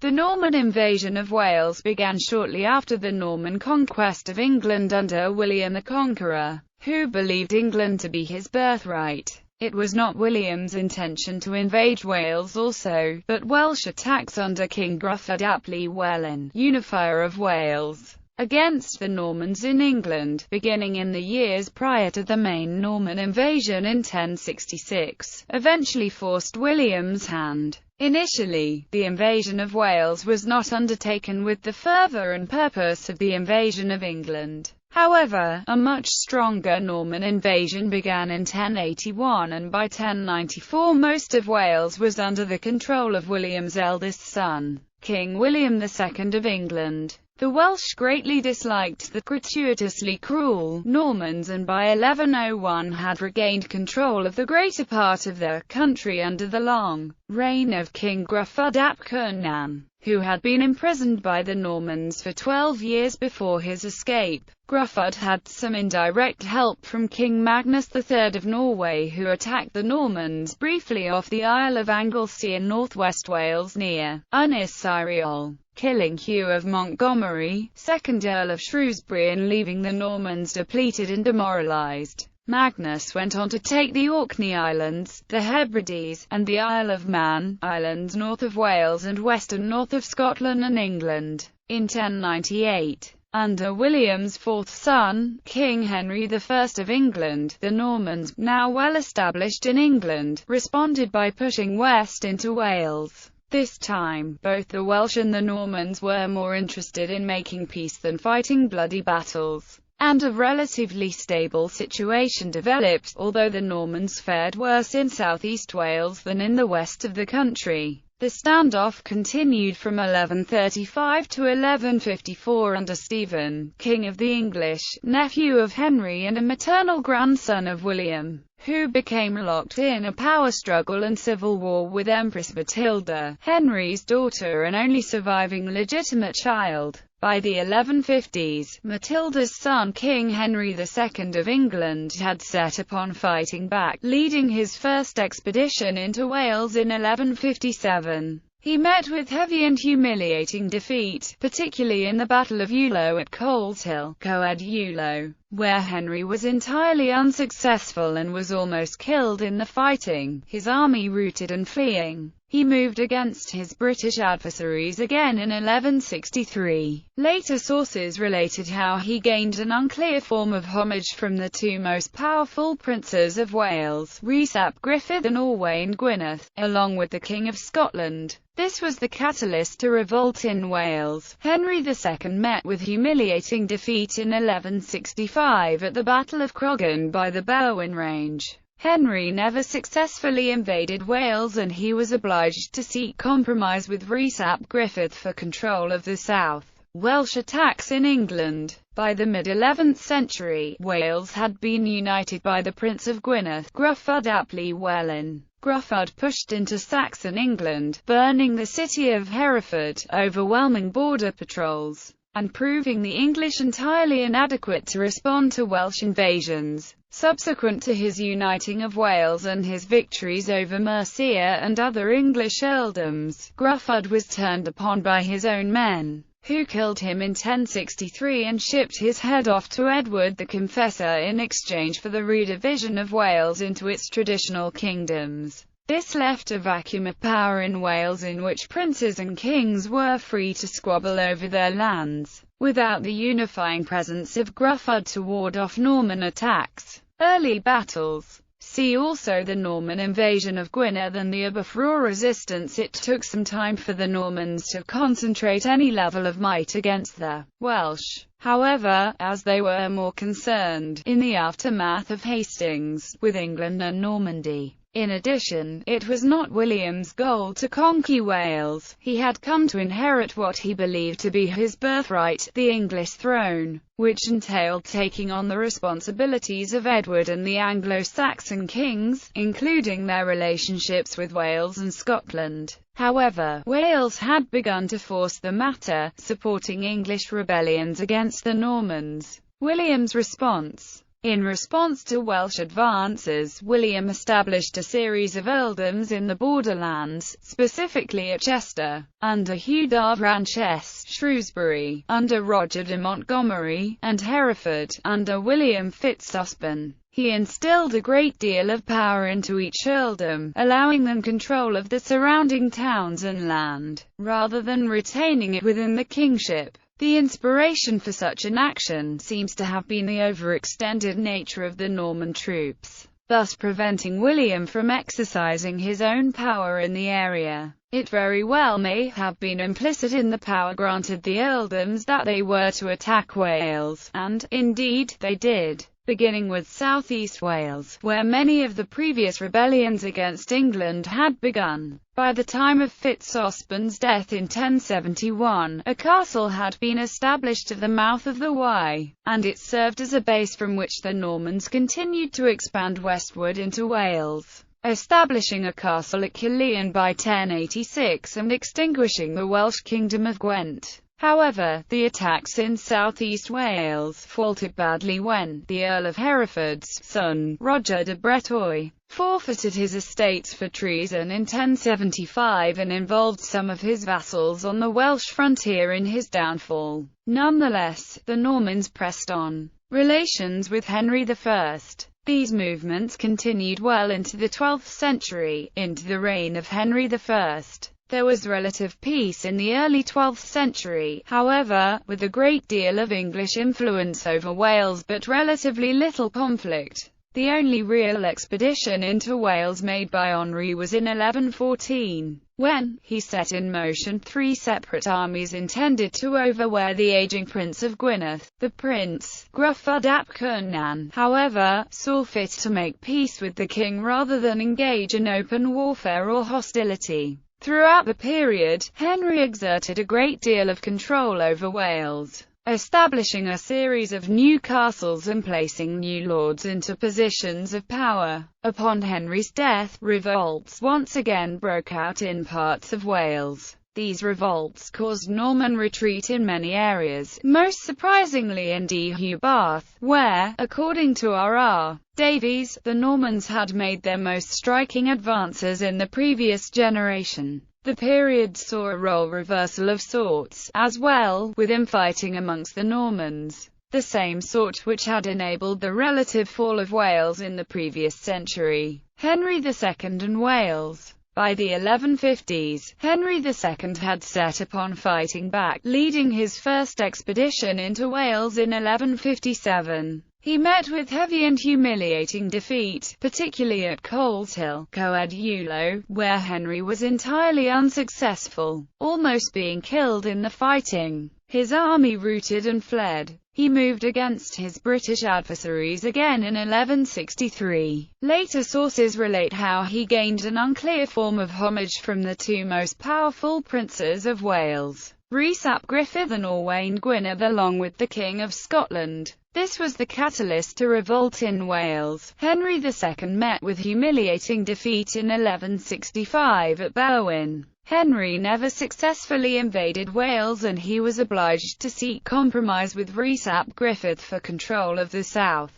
The Norman invasion of Wales began shortly after the Norman conquest of England under William the Conqueror, who believed England to be his birthright. It was not William's intention to invade Wales also, but Welsh attacks under King Gruffydd ap Llywelyn, unifier of Wales, against the Normans in England, beginning in the years prior to the main Norman invasion in 1066, eventually forced William's hand. Initially, the invasion of Wales was not undertaken with the fervour and purpose of the invasion of England. However, a much stronger Norman invasion began in 1081, and by 1094 most of Wales was under the control of William's eldest son, King William II of England. The Welsh greatly disliked the gratuitously cruel Normans, and by 1101 had regained control of the greater part of their country under the long reign of King Gruffydd ap Cynan, who had been imprisoned by the Normans for 12 years before his escape. Gruffydd had some indirect help from King Magnus III of Norway, who attacked the Normans briefly off the Isle of Anglesey in northwest Wales near Ynys Cyriol, killing Hugh of Montgomery, 2nd Earl of Shrewsbury, and leaving the Normans depleted and demoralised. Magnus went on to take the Orkney Islands, the Hebrides, and the Isle of Man, islands north of Wales and western north of Scotland and England. In 1098, under William's fourth son, King Henry I of England, the Normans, now well established in England, responded by pushing west into Wales. This time, both the Welsh and the Normans were more interested in making peace than fighting bloody battles, and a relatively stable situation developed, although the Normans fared worse in southeast Wales than in the west of the country. The standoff continued from 1135 to 1154 under Stephen, King of the English, nephew of Henry and a maternal grandson of William, who became locked in a power struggle and civil war with Empress Matilda, Henry's daughter and only surviving legitimate child. By the 1150s, Matilda's son King Henry II of England had set upon fighting back, leading his first expedition into Wales in 1157. He met with heavy and humiliating defeat, particularly in the Battle of Eulo at Coleshill, Coed Eulo, where Henry was entirely unsuccessful and was almost killed in the fighting, his army routed and fleeing. He moved against his British adversaries again in 1163. Later sources related how he gained an unclear form of homage from the two most powerful princes of Wales, Rhys ap Gruffydd and Owain Gwynedd, along with the King of Scotland. This was the catalyst to revolt in Wales. Henry II met with humiliating defeat in 1165 at the Battle of Croggan by the Berwyn Range. Henry never successfully invaded Wales, and he was obliged to seek compromise with Rhys ap Gruffydd for control of the south. Welsh attacks in England. By the mid-11th century, Wales had been united by the Prince of Gwynedd, Gruffydd ap Llywelyn. Gruffydd pushed into Saxon England, burning the city of Hereford, overwhelming border patrols, and proving the English entirely inadequate to respond to Welsh invasions. Subsequent to his uniting of Wales and his victories over Mercia and other English earldoms, Gruffydd was turned upon by his own men, who killed him in 1063 and shipped his head off to Edward the Confessor in exchange for the redivision of Wales into its traditional kingdoms. This left a vacuum of power in Wales in which princes and kings were free to squabble over their lands, without the unifying presence of Gruffydd to ward off Norman attacks. Early battles. See also the Norman invasion of Gwynedd and the Aberfraw resistance. It took some time for the Normans to concentrate any level of might against the Welsh, however, as they were more concerned, in the aftermath of Hastings, with England and Normandy. In addition, it was not William's goal to conquer Wales. He had come to inherit what he believed to be his birthright, the English throne, which entailed taking on the responsibilities of Edward and the Anglo-Saxon kings, including their relationships with Wales and Scotland. However, Wales had begun to force the matter, supporting English rebellions against the Normans. William's response. In response to Welsh advances, William established a series of earldoms in the borderlands, specifically at Chester, under Hugh d'Avranches, Shrewsbury, under Roger de Montgomery, and Hereford, under William Fitzosborne. He instilled a great deal of power into each earldom, allowing them control of the surrounding towns and land, rather than retaining it within the kingship. The inspiration for such an action seems to have been the overextended nature of the Norman troops, thus preventing William from exercising his own power in the area. It very well may have been implicit in the power granted the earldoms that they were to attack Wales, and, indeed, they did, beginning with southeast Wales, where many of the previous rebellions against England had begun. By the time of Fitzosborne's death in 1071, a castle had been established at the mouth of the Wye, and it served as a base from which the Normans continued to expand westward into Wales, establishing a castle at Caerleon by 1086 and extinguishing the Welsh kingdom of Gwent. However, the attacks in southeast Wales faltered badly when the Earl of Hereford's son, Roger de Breteuil, forfeited his estates for treason in 1075 and involved some of his vassals on the Welsh frontier in his downfall. Nonetheless, the Normans pressed on relations with Henry I. These movements continued well into the 12th century, into the reign of Henry I. There was relative peace in the early 12th century, however, with a great deal of English influence over Wales but relatively little conflict. The only real expedition into Wales made by Henry was in 1114, when he set in motion 3 separate armies intended to overwhelm the aging Prince of Gwynedd. The prince, Gruffydd ap Cynan, however, saw fit to make peace with the king rather than engage in open warfare or hostility. Throughout the period, Henry exerted a great deal of control over Wales, establishing a series of new castles and placing new lords into positions of power. Upon Henry's death, revolts once again broke out in parts of Wales. These revolts caused Norman retreat in many areas, most surprisingly in Deheubarth, where, according to R.R. Davies, the Normans had made their most striking advances in the previous generation. The period saw a role reversal of sorts, as well, with infighting amongst the Normans, the same sort which had enabled the relative fall of Wales in the previous century. Henry II and Wales. By the 1150s, Henry II had set upon fighting back, leading his first expedition into Wales in 1157. He met with heavy and humiliating defeat, particularly at Coleshill, Coed where Henry was entirely unsuccessful, almost being killed in the fighting. His army routed and fled. He moved against his British adversaries again in 1163. Later sources relate how he gained an unclear form of homage from the 2 most powerful princes of Wales, Rhys ap Gruffydd and Owain Gwynedd, along with the King of Scotland. This was the catalyst to revolt in Wales. Henry II met with humiliating defeat in 1165 at Berwyn. Henry never successfully invaded Wales and he was obliged to seek compromise with Rhys ap Gruffydd for control of the south.